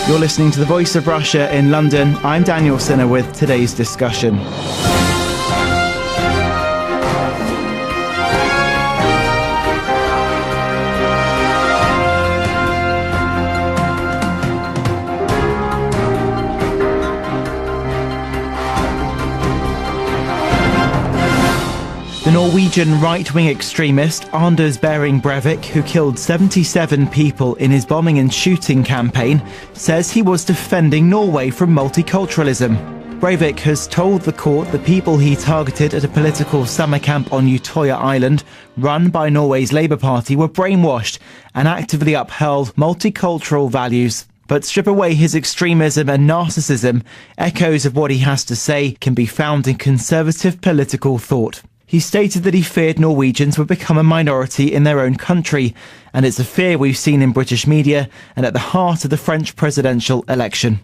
You're listening to The Voice of Russia in London. I'm Daniel Sinner with today's discussion. The Norwegian right-wing extremist Anders Behring Breivik, who killed 77 people in his bombing and shooting campaign, says he was defending Norway from multiculturalism. Breivik has told the court the people he targeted at a political summer camp on Utøya Island, run by Norway's Labour Party, were brainwashed and actively upheld multicultural values. But strip away his extremism and narcissism, echoes of what he has to say can be found in conservative political thought. He stated that he feared Norwegians would become a minority in their own country, and it's a fear we've seen in British media and at the heart of the French presidential election.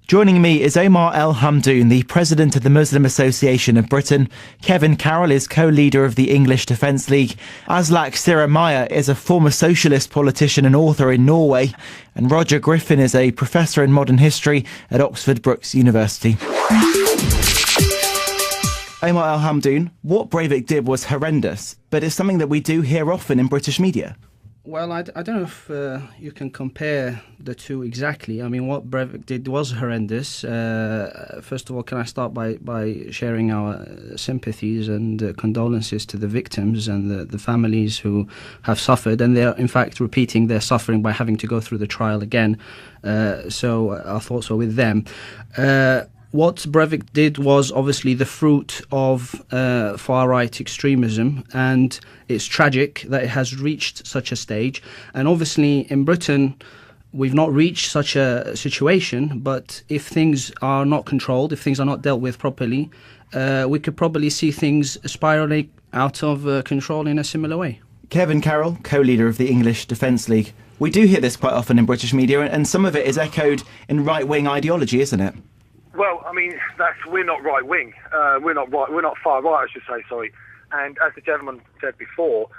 Joining me is Omar El Hamdoun, the president of the Muslim Association of Britain. Kevin Carroll is co-leader of the English Defence League. Aslak Siremaya is a former socialist politician and author in Norway. And Roger Griffin is a professor in modern history at Oxford Brookes University. Omar El Hamdoun, what Breivik did was horrendous, but it's something that we do hear often in British media. Well, I don't know if you can compare the two exactly. I mean, what Breivik did was horrendous. First of all, can I start by sharing our sympathies and condolences to the victims and the families who have suffered, and they're in fact repeating their suffering by having to go through the trial again. So our thoughts are with them. What Breivik did was obviously the fruit of far-right extremism, and it's tragic that it has reached such a stage. And obviously in Britain, we've not reached such a situation, but if things are not controlled, if things are not dealt with properly, we could probably see things spiralling out of control in a similar way. Kevin Carroll, co-leader of the English Defence League. We do hear this quite often in British media, and some of it is echoed in right-wing ideology, isn't it? Well, I mean, we're not right-wing. We're not far-right, I should say, sorry. And as the gentleman said before,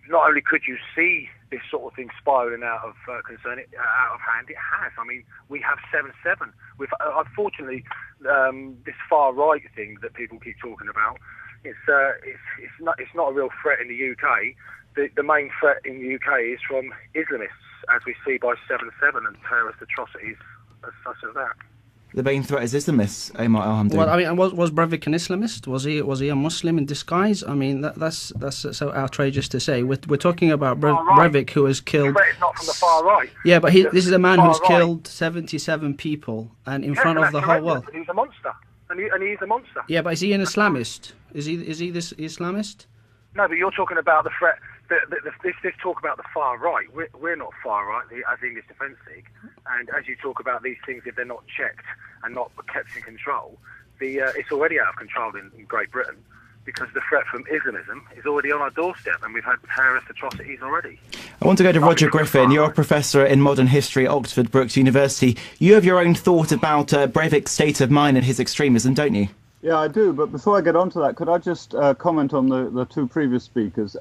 not only could you see this sort of thing spiralling out of hand, it has. I mean, we have 7/7. Unfortunately, this far-right thing that people keep talking about, it's not a real threat in the UK. The main threat in the UK is from Islamists, as we see by 7/7 and terrorist atrocities as such as that. The main threat is Islamists, Omar El Hamdoun. Well, I mean, was Breivik an Islamist? Was he a Muslim in disguise? I mean, that's so outrageous to say. We're talking about Breivik, who has killed. But it's not from the far right. Yeah, but this is a man who's killed 77 people, and in front of the whole world. He's a monster, and he's a monster. Yeah, but is he an Islamist? Is he this Islamist? No, but you're talking about the threat. This talk about the far right. We're not far right as the English Defence League, and as you talk about these things, if they're not checked and not kept in control, it's already out of control in Great Britain, because the threat from Islamism is already on our doorstep, and we've had terrorist atrocities already. I want to go to Roger Griffin. You're a professor in modern history at Oxford Brookes University. You have your own thought about Breivik's state of mind and his extremism, don't you? Yeah, I do. But before I get on to that, could I just comment on the two previous speakers?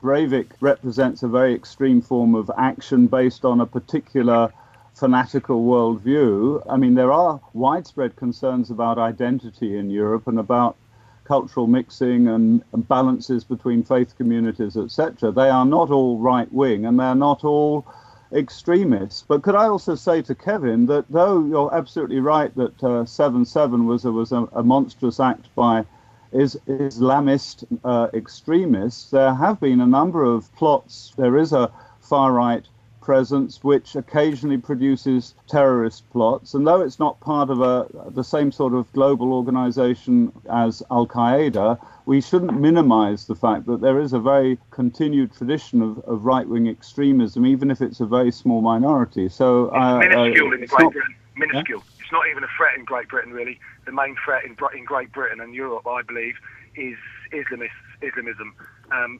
Breivik represents a very extreme form of action based on a particular fanatical worldview. I mean, there are widespread concerns about identity in Europe and about cultural mixing and balances between faith communities, etc. They are not all right-wing, and they're not all extremists. But could I also say to Kevin that though you're absolutely right that 7/7 was a monstrous act by Islamist extremists, there have been a number of plots. There is a far-right presence which occasionally produces terrorist plots, and though it's not part of the same sort of global organization as Al-Qaeda, we shouldn't minimize the fact that there is a very continued tradition of right-wing extremism, even if it's a very small minority. So it's minuscule in Great Britain. Minuscule. Yeah? It's not even a threat in Great Britain, really. The main threat in Great Britain and Europe, I believe, is Islamism.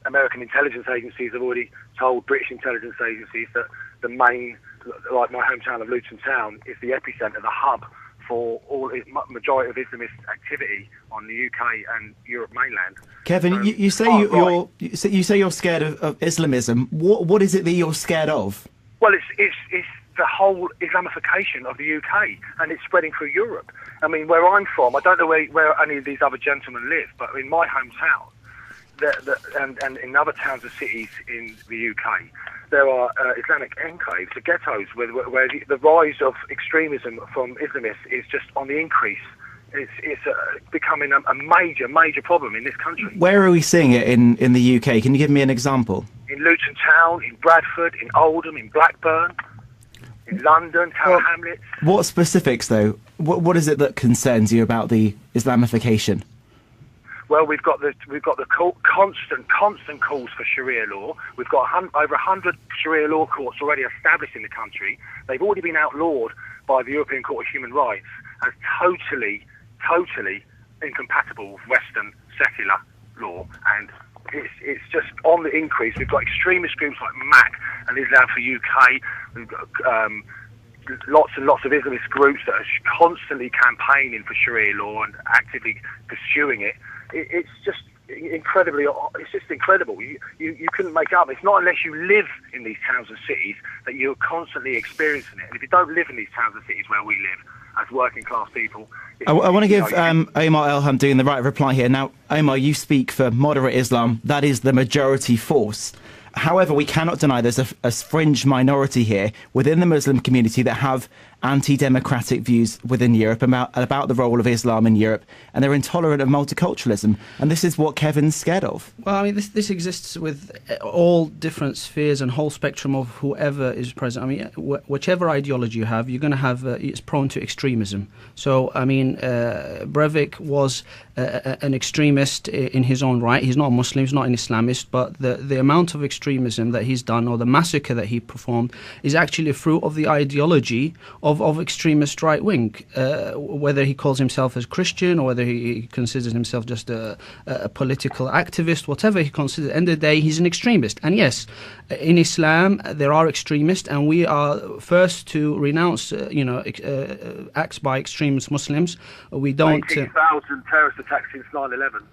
American intelligence agencies have already told British intelligence agencies that the main, like my hometown of Luton Town, is the epicentre, the hub for majority of Islamist activity on the UK and Europe mainland. Kevin, you say you're scared of Islamism. What is it that you're scared of? Well, it's the whole Islamification of the UK, and it's spreading through Europe. I mean, where I'm from, I don't know where any of these other gentlemen live, but in my hometown, and in other towns and cities in the UK, there are Islamic enclaves, the ghettos, where the rise of extremism from Islamists is just on the increase. It's becoming a major problem in this country. Where are we seeing it in the UK? Can you give me an example? In Luton Town, in Bradford, in Oldham, in Blackburn, in London, Tower Hamlets. What specifics, though? What is it that concerns you about the Islamification? Well, we've got the constant calls for Sharia law. We've got over 100 Sharia law courts already established in the country. They've already been outlawed by the European Court of Human Rights as totally incompatible with Western secular law, and it's just on the increase. We've got extremist groups like MAC and Islam for UK. We've got lots and lots of Islamist groups that are constantly campaigning for Sharia law and actively pursuing it. It's just incredibly. It's just incredible. You couldn't make up. It's not unless you live in these towns and cities that you're constantly experiencing it. And if you don't live in these towns and cities where we live as working class people, I want to give Omar El-Hamdoun the right reply here. Now, Omar, you speak for moderate Islam. That is the majority force. However, we cannot deny there's a fringe minority here within the Muslim community that have anti-democratic views within Europe about the role of Islam in Europe, and they're intolerant of multiculturalism. And this is what Kevin's scared of. Well, I mean, this exists with all different spheres and whole spectrum of whoever is present. I mean, whichever ideology you have, you're going to have it's prone to extremism. So, I mean, Breivik was an extremist in his own right. He's not a Muslim, he's not an Islamist, but the amount of extremism that he's done, or the massacre that he performed, is actually a fruit of the ideology of extremist right wing. Whether he calls himself as Christian or whether he considers himself just a political activist, whatever he considers, at the end of the day, he's an extremist. And yes, in Islam there are extremists, and we are first to renounce acts by extremist Muslims. We don't. 18,000 terrorist attacks since 9/11.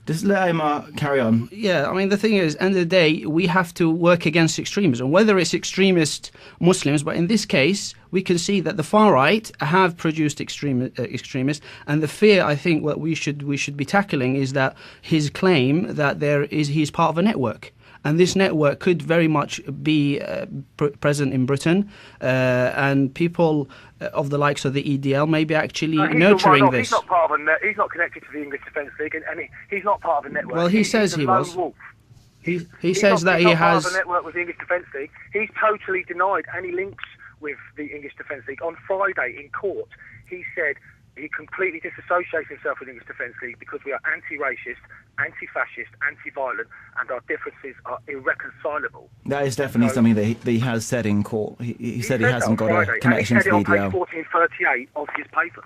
Just let Omar carry on. Yeah, I mean, the thing is, at the end of the day, we have to work against extremism, whether it's extremist Muslims, but in this case, we can see that the far right have produced extremists, and the fear, I think, what we should be tackling is that his claim that he's part of a network. And this network could very much be present in Britain, and people of the likes of the EDL may be actually nurturing this. He's not part of he's not connected to the English Defence League, and he's not part of a network. Well, he says he was. He says that he has. Part of a network with the English Defence League. He's totally denied any links with the English Defence League. On Friday in court, he said he completely disassociates himself with the English Defence League because we are anti-racist, anti-fascist, anti-violent, and our differences are irreconcilable. That is definitely something that he has said in court. He said he hasn't got a connection to the EDL. He said it on page 1438 of his papers.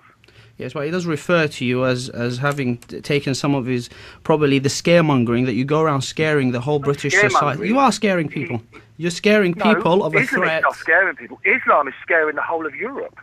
Yes, well, he does refer to you as having taken some of his, probably the scaremongering, that you go around scaring the whole British society. You are scaring people. You're scaring people of a threat. Islam is not scaring people. Islam is scaring the whole of Europe.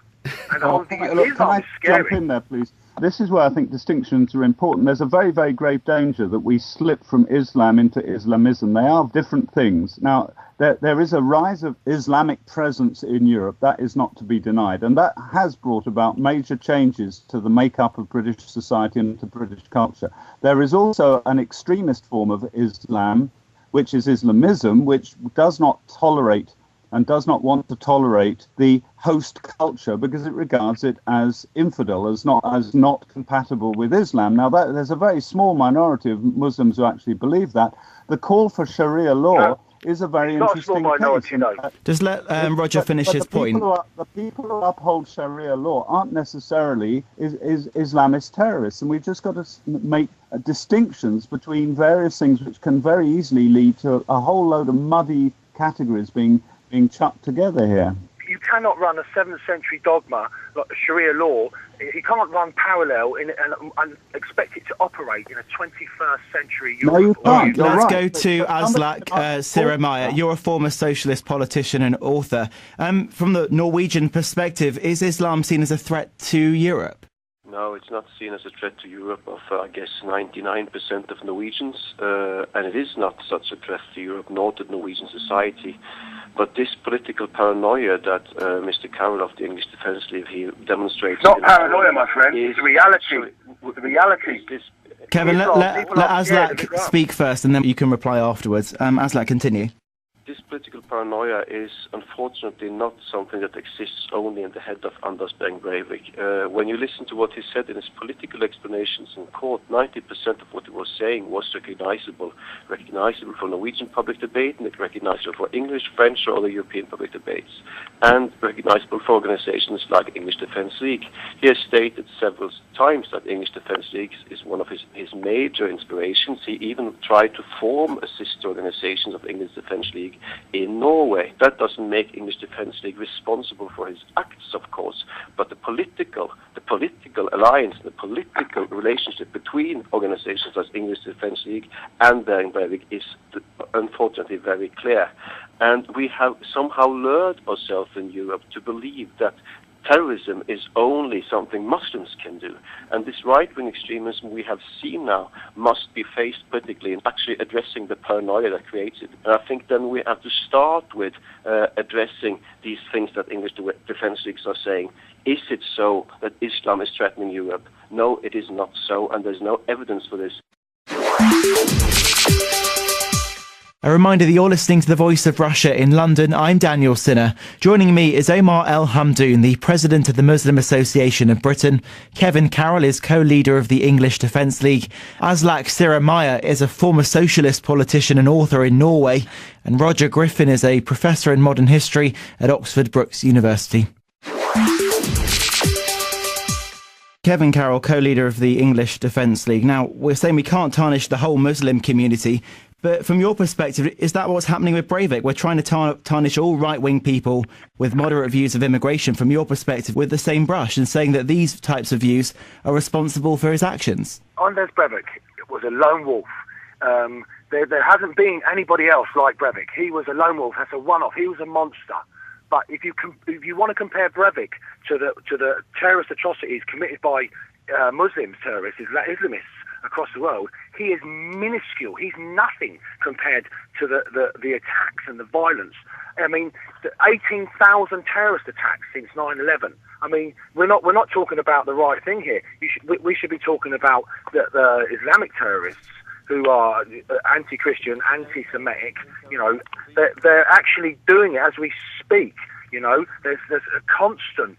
And the whole thing can I jump in there, please? This is where I think distinctions are important. There's a very, very grave danger that we slip from Islam into Islamism. They are different things. Now, there is a rise of Islamic presence in Europe. That is not to be denied. And that has brought about major changes to the makeup of British society and to British culture. There is also an extremist form of Islam, which is Islamism, which does not tolerate and does not want to tolerate the host culture because it regards it as infidel, as not compatible with Islam. Now, there's a very small minority of Muslims who actually believe that. The call for Sharia law is a very interesting case. Just let Roger finish his point. The people who uphold Sharia law aren't necessarily Islamist terrorists, and we've just got to make distinctions between various things which can very easily lead to a whole load of muddy categories being chucked together here. You cannot run a 7th century dogma like the Sharia law. You can't run parallel and expect it to operate in a 21st century Europe. No, you can't. Let's go to Aslak Siremaya. You're a former socialist politician and author. From the Norwegian perspective, is Islam seen as a threat to Europe? No, it's not seen as a threat to Europe of, I guess, 99% of Norwegians, and it is not such a threat to Europe nor to Norwegian society. But this political paranoia that Mr. Carroll of the English Defence League he demonstrates... It's not paranoia, my friend. It's reality. The reality. Kevin, let Aslak speak first, and then you can reply afterwards. Aslak, continue. This political paranoia is unfortunately not something that exists only in the head of Anders Behring Breivik. When you listen to what he said in his political explanations in court, 90% of what he was saying was recognizable for Norwegian public debate, and recognizable for English, French, or other European public debates, and recognizable for organizations like English Defence League. He has stated several times that English Defence League is one of his major inspirations. He even tried to form a sister organization of English Defence League in Norway. That doesn't make English Defence League responsible for his acts, of course, but the political alliance, the political relationship between organizations like English Defence League and Behring Breivik is unfortunately very clear. And we have somehow lured ourselves in Europe to believe that terrorism is only something Muslims can do. And this right-wing extremism we have seen now must be faced critically in actually addressing the paranoia that creates it. And I think then we have to start with addressing these things that English Defence Leagues are saying. Is it so that Islam is threatening Europe? No, it is not so, and there's no evidence for this. A reminder that you're listening to The Voice of Russia in London. I'm Daniel Sinner. Joining me is Omar El Hamdoun, the President of the Muslim Association of Britain. Kevin Carroll is co-leader of the English Defence League. Aslak Siremaya is a former socialist politician and author in Norway. And Roger Griffin is a professor in modern history at Oxford Brookes University. Kevin Carroll, co-leader of the English Defence League. Now, we're saying we can't tarnish the whole Muslim community, but from your perspective, is that what's happening with Breivik? We're trying to tarnish all right-wing people with moderate views of immigration, from your perspective, with the same brush, and saying that these types of views are responsible for his actions? Anders Breivik was a lone wolf. There hasn't been anybody else like Breivik. He was a lone wolf. That's a one-off. He was a monster. But if you want to compare Breivik to the terrorist atrocities committed by Muslims, terrorists, Islamists across the world, he is minuscule. He's nothing compared to the attacks and the violence. I mean, 18,000 terrorist attacks since 9/11. I mean, we're not talking about the right thing here. We should be talking about the Islamic terrorists who are anti-Christian, anti-Semitic. You know, they're actually doing it as we speak. You know, there's a constant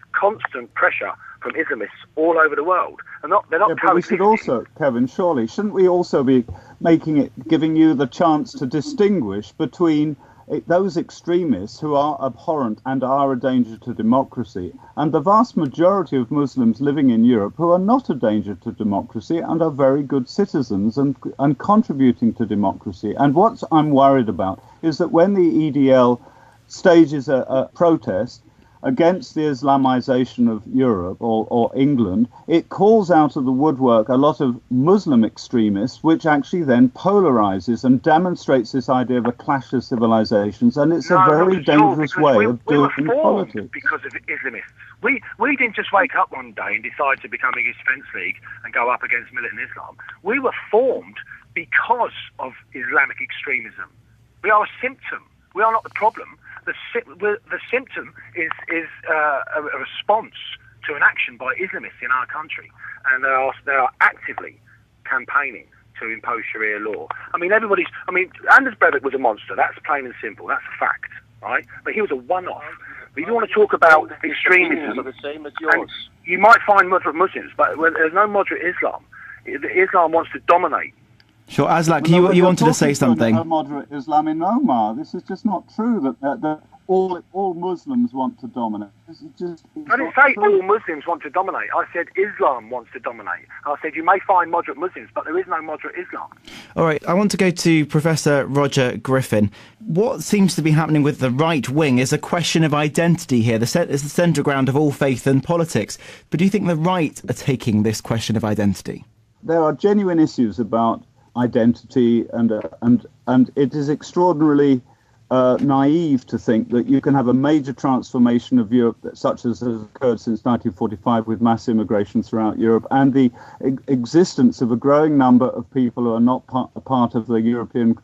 pressure from Islamists all over the world. They're not but we should also, Kevin, surely, shouldn't we also be giving you the chance to distinguish between those extremists who are abhorrent and are a danger to democracy, and the vast majority of Muslims living in Europe who are not a danger to democracy and are very good citizens and contributing to democracy? And what I'm worried about is that when the EDL stages a protest against the Islamization of Europe or England, it calls out of the woodwork a lot of Muslim extremists, which actually then polarizes and demonstrates this idea of a clash of civilizations, and it's a very dangerous way of doing politics. Because of Islamists. We didn't just wake up one day and decide to become English Defence League and go up against militant Islam. We were formed because of Islamic extremism. We are a symptom. We are not the problem. The symptom is a response to an action by Islamists in our country, and they are actively campaigning to impose Sharia law. I mean, Anders Breivik was a monster. That's plain and simple. That's a fact, right? But he was a one-off. But if you want to talk about extremism, the same as yours. You might find moderate Muslims, but there's no moderate Islam. Islam wants to dominate. Sure, Aslak, you wanted to say something. Moderate Islam in Omar. This is just not true that all Muslims want to dominate. I didn't say all Muslims want to dominate. I said Islam wants to dominate. I said you may find moderate Muslims, but there is no moderate Islam. All right, I want to go to Professor Roger Griffin. What seems to be happening with the right wing is a question of identity here. It's the centre ground of all faith and politics. But do you think the right are taking this question of identity? There are genuine issues about identity, and it is extraordinarily naive to think that you can have a major transformation of Europe such as has occurred since 1945 with mass immigration throughout Europe and the existence of a growing number of people who are not part of the European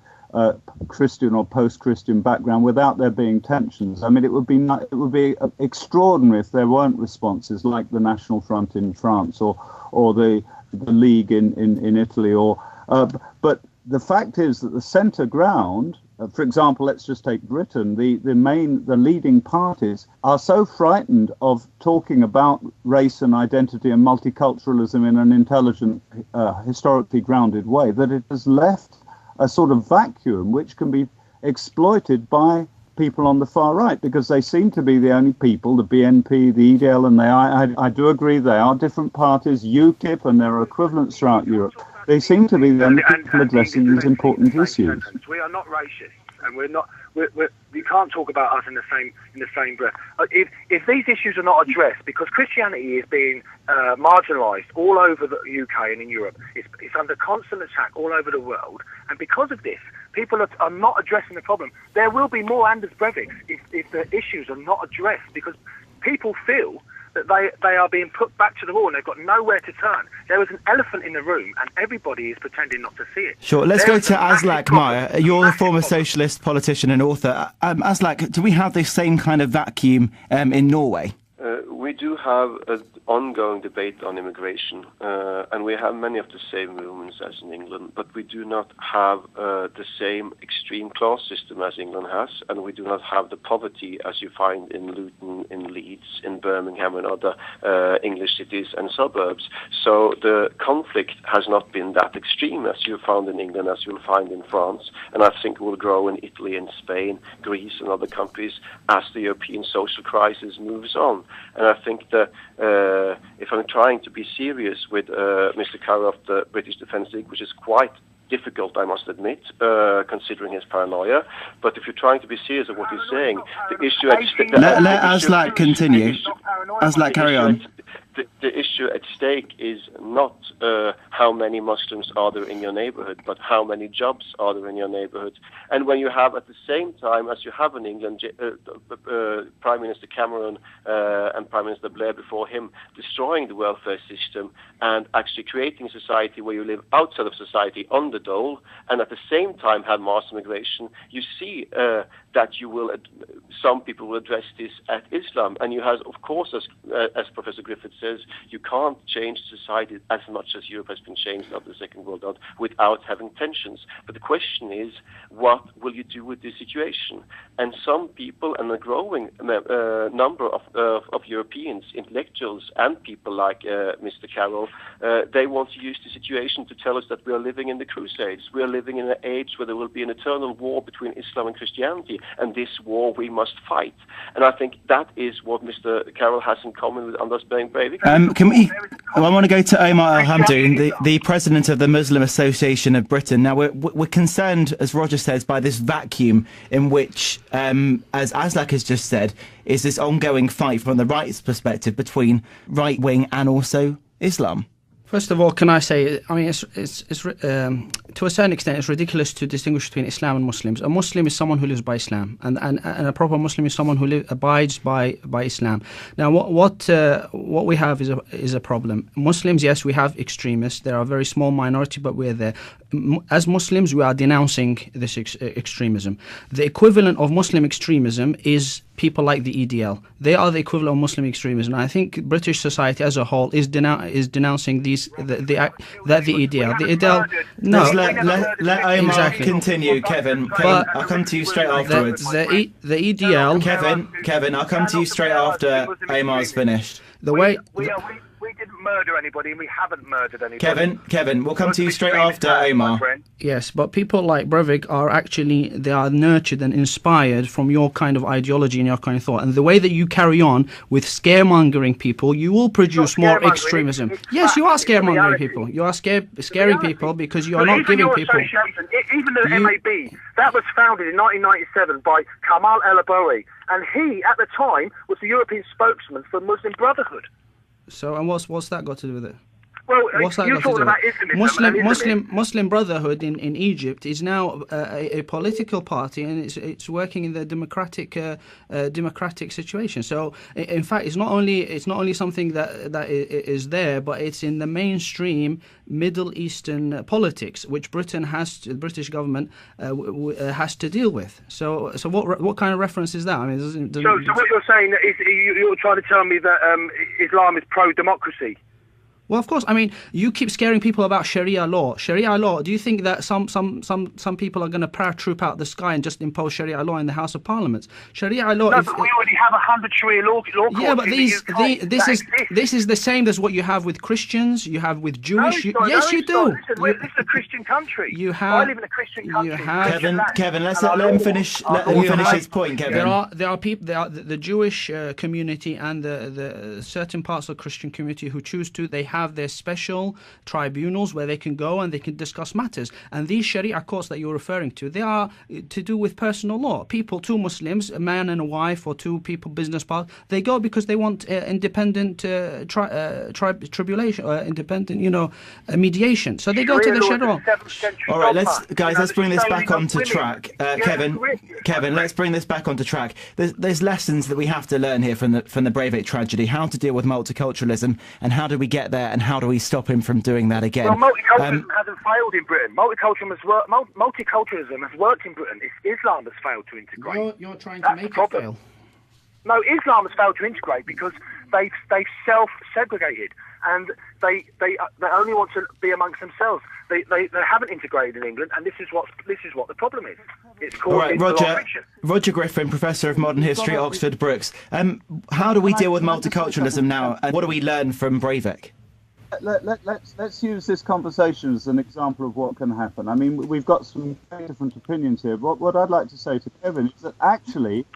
Christian or post-Christian background without there being tensions. I mean, it would be extraordinary if there weren't responses like the National Front in France or the League in Italy. But the fact is that the centre ground, for example, let's just take Britain, the leading parties are so frightened of talking about race and identity and multiculturalism in an intelligent, historically grounded way that it has left a sort of vacuum which can be exploited by people on the far right, because they seem to be the only people, the BNP, the EDL, and I do agree they are different parties, UKIP, and there are equivalents throughout Europe. They seem to be the only people addressing these important issues. We are not racist, and we're not. You can't talk about us in the same breath. If these issues are not addressed, because Christianity is being marginalised all over the UK and in Europe, it's under constant attack all over the world, and because of this, people are not addressing the problem. There will be more Anders Breiviks if the issues are not addressed, because people feel that they are being put back to the wall and they've got nowhere to turn. There is an elephant in the room and everybody is pretending not to see it. Sure, let's go to Aslak Meyer. You're a former socialist politician and author. Aslak, do we have this same kind of vacuum in Norway? We do have an ongoing debate on immigration, and we have many of the same movements as in England, but we do not have the same extreme class system as England has, and we do not have the poverty as you find in Luton, in Leeds, in Birmingham, and other English cities and suburbs. So the conflict has not been that extreme as you found in England, as you'll find in France, and I think it will grow in Italy and Spain, Greece, and other countries as the European social crisis moves on. And I think that if I'm trying to be serious with Mr. Carroll of the British Defence League, which is quite difficult, I must admit, considering his paranoia, but if you're trying to be serious of what he's saying, the issue at stake... Let Aslak continue. Aslak, carry on. The issue at stake is not how many Muslims are there in your neighborhood, but how many jobs are there in your neighborhood. And when you have, at the same time as you have in England, Prime Minister Cameron and Prime Minister Blair before him destroying the welfare system and actually creating a society where you live outside of society on the dole, and at the same time have mass immigration, you see that you will, some people will address this at Islam. And you have, of course, as Professor Griffith says, you can't change society as much as Europe has been changed after the Second World War without having tensions. But the question is, what will you do with this situation? And some people, and a growing number of Europeans, intellectuals and people like Mr. Carroll, they want to use the situation to tell us that we are living in the Crusades. We are living in an age where there will be an eternal war between Islam and Christianity, and this war we must fight. And I think that is what Mr. Carroll has in common with Anders Behring Breivik. I want to go to Omar Al-Hamdoun, the president of the Muslim Association of Britain. Now, we're concerned, as Roger says, by this vacuum in which, as Aslak has just said, is this ongoing fight from the right's perspective between right-wing and also Islam. First of all, can I say, I mean, it's to a certain extent, it's ridiculous to distinguish between Islam and Muslims. A Muslim is someone who lives by Islam, and a proper Muslim is someone who abides by Islam. Now, what we have is a problem. Muslims, yes, we have extremists. They are a very small minority, but we're there. As Muslims, we are denouncing this extremism. The equivalent of Muslim extremism is people like the EDL. They are the equivalent of Muslim extremism. And I think British society as a whole is denouncing the EDL. The EDL. No. Let Omar continue, Kevin. I'll come to you straight afterwards. The EDL. Kevin, I'll come to you straight after Omar's finished. We didn't murder anybody, and we haven't murdered anybody. Kevin, we'll come to you straight after Omar. Yes, but people like Breivik they are nurtured and inspired from your kind of ideology and your kind of thought. And the way that you carry on with scaremongering people, you will produce more extremism. Yes, you are scaremongering people. You are scaring people because you are not giving people... Even the MAB, that was founded in 1997 by Kamal El-Aboui, and he, at the time, was the European spokesman for Muslim Brotherhood. So, and what's that got to do with it? Well, What's that you're got to do talking with about Islamism. Muslim Brotherhood in Egypt is now a political party, and it's working in the democratic situation. So in fact, it's not only something that is there, but it's in the mainstream Middle Eastern politics, which the British government has to deal with. So what kind of reference is that? I mean, so what you're saying is you're trying to tell me that Islam is pro-democracy? Well, of course. I mean, you keep scaring people about Sharia law. Sharia law. Do you think that some people are going to paratroop out the sky and just impose Sharia law in the House of Parliament? Sharia law. No, but we already have 100 Sharia law courts. Yeah, but in this is the same as what you have with Christians. You have with Jewish. You do. Listen, this is a Christian country. I live in a Christian country. Kevin, let him finish. Let him finish his point, Kevin. There are people. The Jewish community and the certain parts of the Christian community who choose to. They have their special tribunals where they can go and they can discuss matters. And these Sharia courts that you're referring to, they are to do with personal law. Two Muslims, a man and a wife, or two people, business partners, they go because they want independent mediation. So they go to the Sharia. All right, let's bring this back onto track. Kevin, let's bring this back onto track. There's lessons that we have to learn here from the Breivik tragedy. How to deal with multiculturalism, and how do we get there, and how do we stop him from doing that again? Well, multiculturalism hasn't failed in Britain. Multiculturalism has worked in Britain. It's Islam that's failed to integrate. You're trying to make it fail. No, Islam has failed to integrate because they've self-segregated, and they only want to be amongst themselves. They haven't integrated in England, and this is what the problem is. It's called Roger Griffin, Professor of Modern History, Oxford Brookes. How do we deal with multiculturalism now, and what do we learn from Breivik? Let's use this conversation as an example of what can happen. I mean, we've got some very different opinions here. What I'd like to say to Kevin is that actually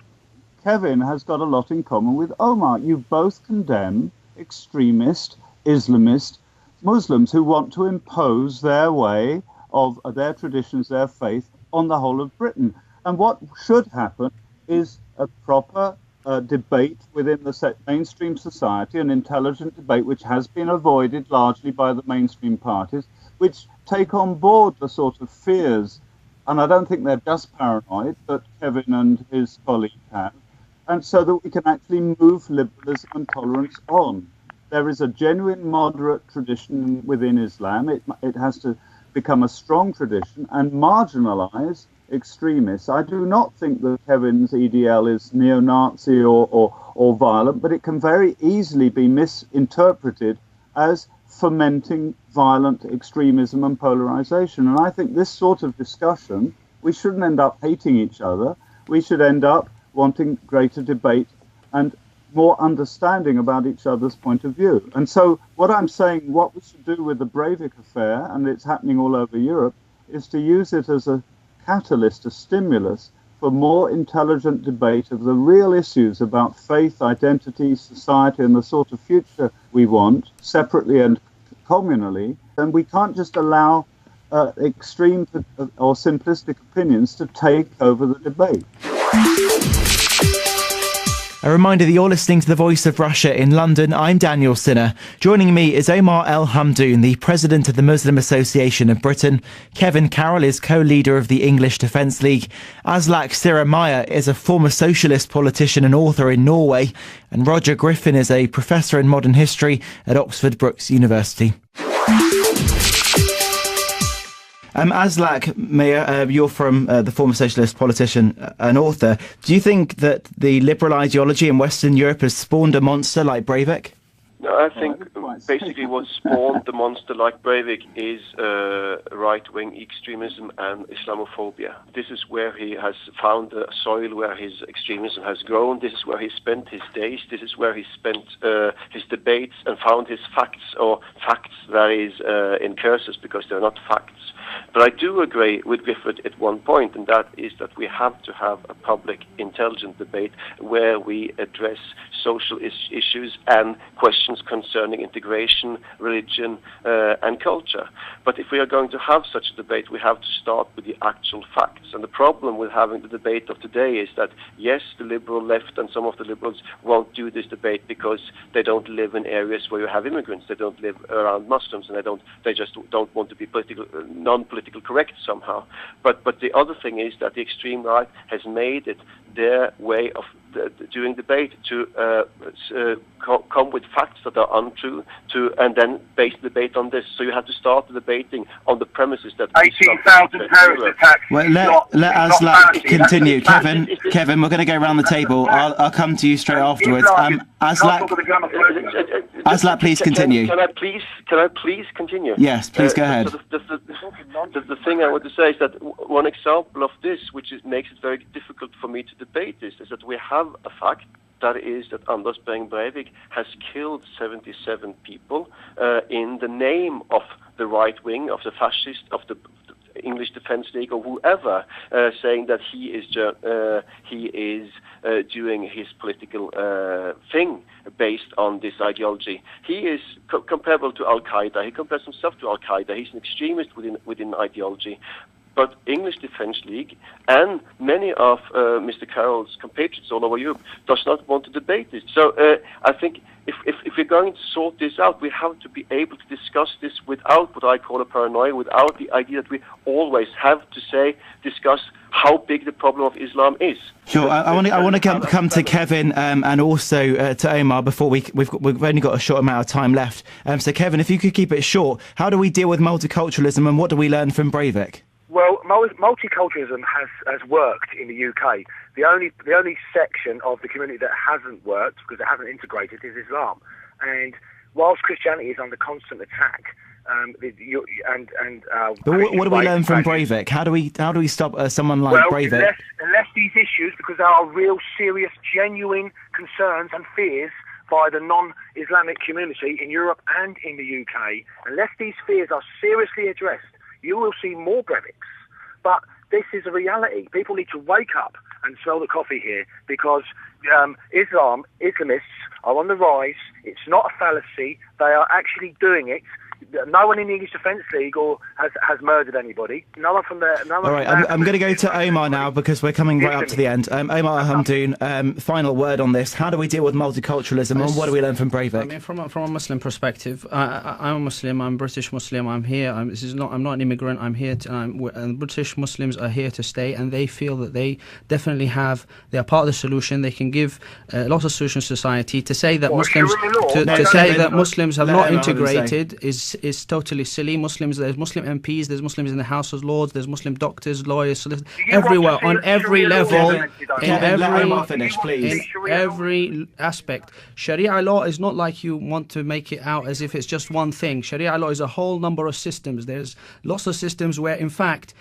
Kevin has got a lot in common with Omar. You both condemn extremist, Islamist Muslims who want to impose their way of their traditions, their faith on the whole of Britain. And what should happen is a proper debate within the mainstream society, an intelligent debate which has been avoided largely by the mainstream parties, which take on board the sort of fears, and I don't think they're just paranoid, that Kevin and his colleague have, and so that we can actually move liberalism and tolerance on. There is a genuine moderate tradition within Islam. It has to become a strong tradition and marginalize extremists. I do not think that Kevin's EDL is neo-Nazi or violent, but it can very easily be misinterpreted as fomenting violent extremism and polarization. And I think this sort of discussion, we shouldn't end up hating each other. We should end up wanting greater debate and more understanding about each other's point of view. And so what I'm saying, what we should do with the Breivik affair, and it's happening all over Europe, is to use it as a catalyst, a stimulus for more intelligent debate of the real issues about faith, identity, society, and the sort of future we want, separately and communally. And we can't just allow extreme or simplistic opinions to take over the debate. A reminder that you're listening to The Voice of Russia in London. I'm Daniel Sinner. Joining me is Omar El Hamdoun, the President of the Muslim Association of Britain. Kevin Carroll is co-leader of the English Defence League. Aslak Siremaya is a former socialist politician and author in Norway. And Roger Griffin is a professor in modern history at Oxford Brookes University. Aslak, Mayor, you're from the former socialist politician and author. Do you think that the liberal ideology in Western Europe has spawned a monster like Breivik? No, I think basically what spawned the monster like Breivik is right-wing extremism and Islamophobia. This is where he has found the soil where his extremism has grown. This is where he spent his days. This is where he spent his debates and found his facts, or facts that is in curses because they're not facts. But I do agree with Gifford at one point, and that is that we have to have a public, intelligent debate where we address social issues and questions concerning integration, religion, and culture. But if we are going to have such a debate, we have to start with the actual facts. And the problem with having the debate of today is that, yes, the liberal left and some of the liberals won't do this debate because they don't live in areas where you have immigrants. They don't live around Muslims, and they just don't want to be non-political correct somehow. But the other thing is that the extreme right has made it their way of doing debate to come with facts that are untrue and then base the debate on this. So you have to start the debating on the premises that 18,000 terrorist attacks. Well, let us continue. Kevin, we're going to go around the table. I'll come to you straight afterwards. Aslak, please continue. Can I please continue? Yes, please go ahead. So the thing I want to say is that one example of this, which makes it very difficult for me to debate this, is that we have a fact. That is that Anders Behring Breivik has killed 77 people in the name of the right wing, of the fascist, of the English Defence League, or whoever, saying that he is doing his political thing based on this ideology. He is comparable to Al-Qaeda. He compares himself to Al-Qaeda. He's an extremist within ideology. But English Defence League and many of Mr. Carroll's compatriots all over Europe does not want to debate this. So I think if we're going to sort this out, we have to be able to discuss this without what I call a paranoia, without the idea that we always have to discuss how big the problem of Islam is. Sure, I want to come to Kevin and also to Omar before we've only got a short amount of time left. So Kevin, if you could keep it short, how do we deal with multiculturalism and what do we learn from Breivik? Well, multiculturalism has worked in the UK. The only section of the community that hasn't worked, because it hasn't integrated, is Islam. And whilst Christianity is under constant attack, but what do we learn from Breivik? How do we stop someone like Breivik? Unless these issues, because there are real, serious, genuine concerns and fears by the non-Islamic community in Europe and in the UK, unless these fears are seriously addressed, you will see more Breiviks. But this is a reality. People need to wake up and smell the coffee here, because Islamists are on the rise. It's not a fallacy. They are actually doing it. No one in the English Defence League has murdered anybody. No one from there. All right, I'm going to go to Omar now because we're coming right up to the end. Omar Hamdoun, final word on this. How do we deal with multiculturalism and what do we learn from Breivik? I mean, from a Muslim perspective, I'm a Muslim. I'm British Muslim. I'm here. I'm not an immigrant. I'm here. And British Muslims are here to stay, and they feel that they definitely they are part of the solution. They can give lots of solutions to society. To say that Muslims have not integrated is totally silly. There's Muslim MPs, there's Muslims in the House of Lords, there's Muslim doctors, lawyers, solicitors, everywhere, on every level, in every aspect. Sharia law is not like you want to make it out as if it's just one thing. Sharia law is a whole number of systems. There's lots of systems where, in fact,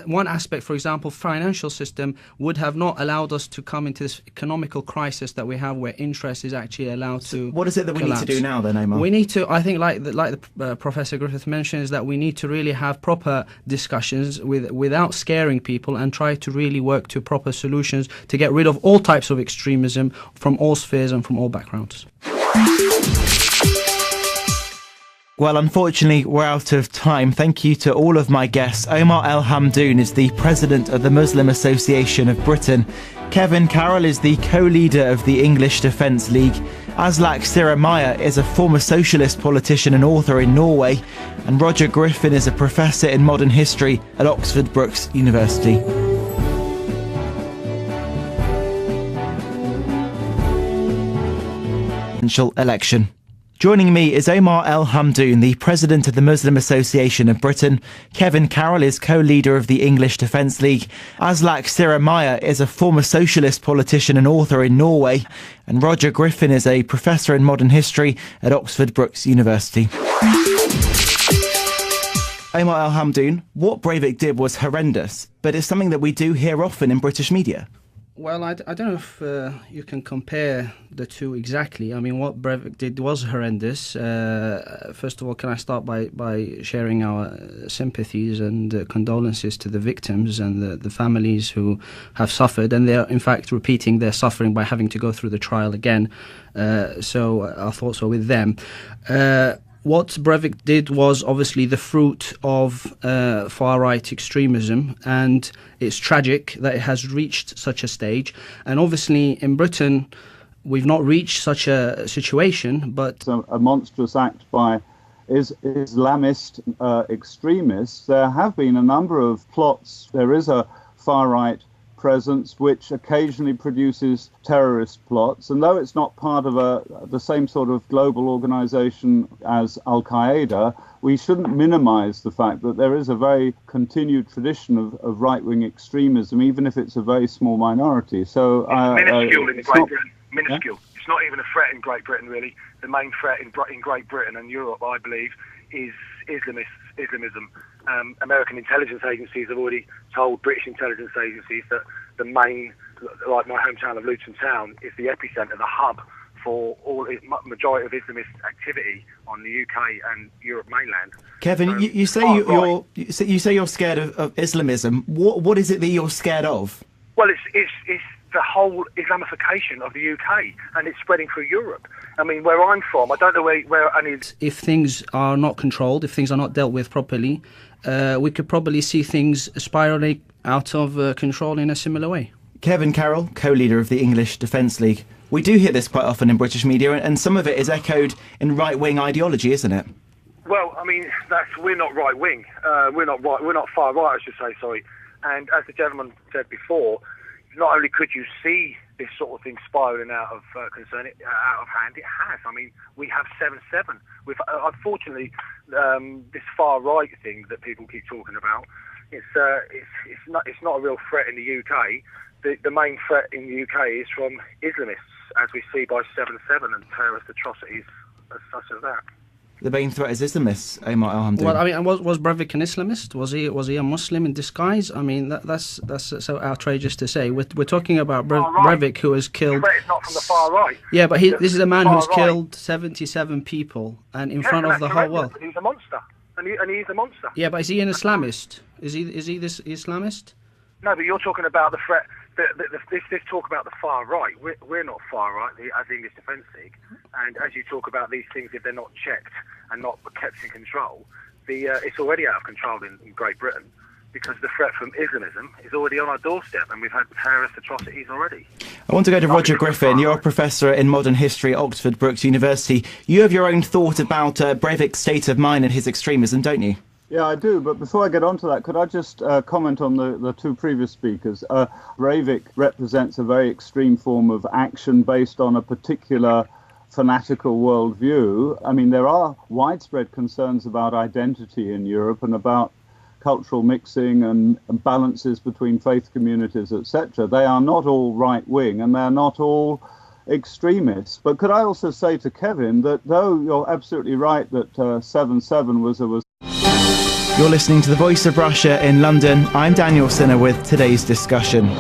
one aspect, for example, financial system, would have not allowed us to come into this economical crisis that we have, where interest is actually allowed to. What is it that we need to do now, then, Omar? We need to, I think, like the Professor Griffith mentioned, is that we need to really have proper discussions without scaring people, and try to really work to proper solutions to get rid of all types of extremism from all spheres and from all backgrounds. Well, unfortunately, we're out of time. Thank you to all of my guests. Omar El Hamdoun is the president of the Muslim Association of Britain. Kevin Carroll is the co-leader of the English Defence League. Aslak Siremaya is a former socialist politician and author in Norway. And Roger Griffin is a professor in modern history at Oxford Brookes University. Election. Joining me is Omar El Hamdoun, the president of the Muslim Association of Britain. Kevin Carroll is co-leader of the English Defence League. Aslak Siremaya is a former socialist politician and author in Norway. And Roger Griffin is a professor in modern history at Oxford Brookes University. Omar El Hamdoun, what Breivik did was horrendous, but it's something that we do hear often in British media. Well, I don't know if you can compare the two exactly. I mean, what Breivik did was horrendous. First of all, can I start by sharing our sympathies and condolences to the victims and the families who have suffered, and they're in fact repeating their suffering by having to go through the trial again. So our thoughts are with them. What Breivik did was obviously the fruit of far-right extremism, and it's tragic that it has reached such a stage. And obviously in Britain, we've not reached such a situation, but... It's a monstrous act by Islamist extremists. There have been a number of plots. There is a far-right presence which occasionally produces terrorist plots, and though it's not part of the same sort of global organization as Al-Qaeda, we shouldn't minimize the fact that there is a very continued tradition of right-wing extremism, even if it's a very small minority. So minuscule in Great Britain. Minuscule. Yeah? It's not even a threat in Great Britain, really. The main threat in Great Britain and Europe, I believe, is Islamism. American intelligence agencies have already told British intelligence agencies that the main, like my hometown of Luton Town, is the epicentre, the hub for all majority of Islamist activity on the UK and Europe mainland. Kevin, so you say you're scared of Islamism. What is it that you're scared of? Well, it's the whole Islamification of the UK, and it's spreading through Europe. I mean, where I'm from, I don't know where any... If things are not controlled, if things are not dealt with properly, we could probably see things spiralling out of control in a similar way. Kevin Carroll, co-leader of the English Defence League. We do hear this quite often in British media, and some of it is echoed in right-wing ideology, isn't it? Well, I mean, we're not right-wing. We're not far-right, I should say, sorry. And as the gentleman said before, not only could you see this sort of thing spiralling out of out of hand, it has. I mean, we have 7/7. Unfortunately, this far right thing that people keep talking about, it's not a real threat in the UK. The main threat in the UK is from Islamists, as we see by 7/7 and terrorist atrocities such as that. The main threat is Islamists, Omar Al-Hamdi. Well, I mean, was Breivik an Islamist? Was he a Muslim in disguise? I mean, that's so outrageous to say. We're talking about Breivik, who has killed... It's not from the far right. Yeah, but this is a man who's killed 77 people, and in front of the whole world. He's a monster, and he's a monster. Yeah, but is he an Islamist? Is he this Islamist? No, but you're talking about the threat. This talk about the far right. We're not far right as the English Defence League, and as you talk about these things, if they're not checked and not kept in control, it's already out of control in Great Britain, because the threat from Islamism is already on our doorstep, and we've had terrorist atrocities already. I want to go to Roger Griffin. You're a professor in modern history at Oxford Brookes University. You have your own thought about Breivik's state of mind and his extremism, don't you? Yeah, I do. But before I get on to that, could I just comment on the two previous speakers? Breivik represents a very extreme form of action based on a particular fanatical worldview. I mean, there are widespread concerns about identity in Europe and about cultural mixing and balances between faith communities, etc. They are not all right-wing, and they're not all extremists. But could I also say to Kevin that though you're absolutely right that 7/7 was You're listening to The Voice of Russia in London. I'm Daniel Sinner with today's discussion.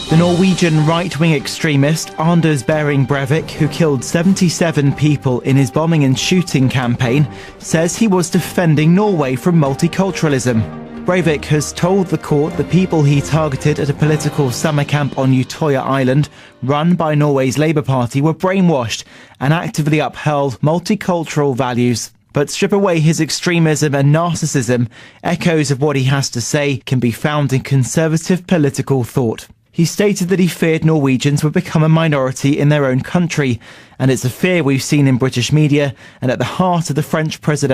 The Norwegian right-wing extremist Anders Behring Breivik, who killed 77 people in his bombing and shooting campaign, says he was defending Norway from multiculturalism. Breivik has told the court the people he targeted at a political summer camp on Utøya Island, run by Norway's Labour Party, were brainwashed and actively upheld multicultural values. But strip away his extremism and narcissism, echoes of what he has to say can be found in conservative political thought. He stated that he feared Norwegians would become a minority in their own country, and it's a fear we've seen in British media and at the heart of the French president.